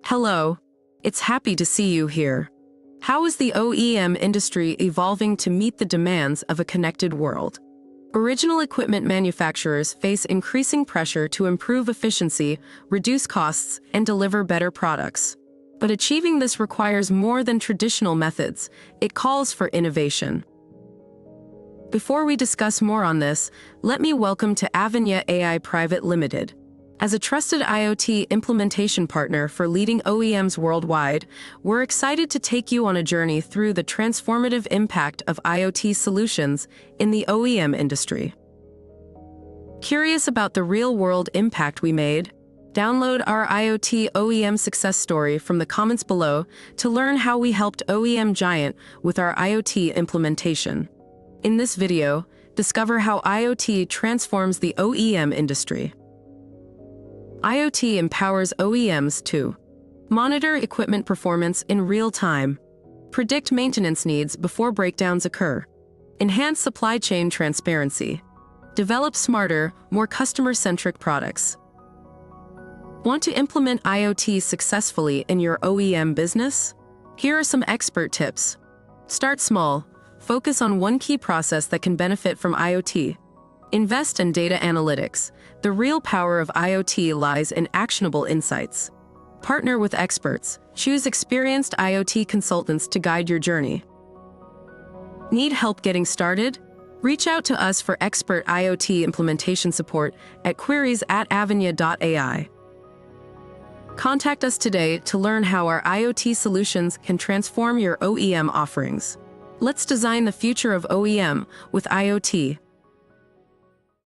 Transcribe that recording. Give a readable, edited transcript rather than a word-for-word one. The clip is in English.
Hello, it's happy to see you here. How is the OEM industry evolving to meet the demands of a connected world? Original equipment manufacturers face increasing pressure to improve efficiency, reduce costs, and deliver better products. But achieving this requires more than traditional methods. It calls for innovation. Before we discuss more on this, let me welcome to Avanya AI Private Limited. As a trusted IoT implementation partner for leading OEMs worldwide, we're excited to take you on a journey through the transformative impact of IoT solutions in the OEM industry. Curious about the real-world impact we made? Download our IoT OEM success story from the comments below to learn how we helped OEM giant with our IoT implementation. In this video, discover how IoT transforms the OEM industry. IoT empowers OEMs to monitor equipment performance in real time, predict maintenance needs before breakdowns occur, enhance supply chain transparency, develop smarter, more customer-centric products. Want to implement IoT successfully in your OEM business? Here are some expert tips. Start small. Focus on one key process that can benefit from IoT. Invest in data analytics. The real power of IoT lies in actionable insights. Partner with experts. Choose experienced IoT consultants to guide your journey. Need help getting started? Reach out to us for expert IoT implementation support at queries@avanya.ai. Contact us today to learn how our IoT solutions can transform your OEM offerings. Let's design the future of OEM with IoT.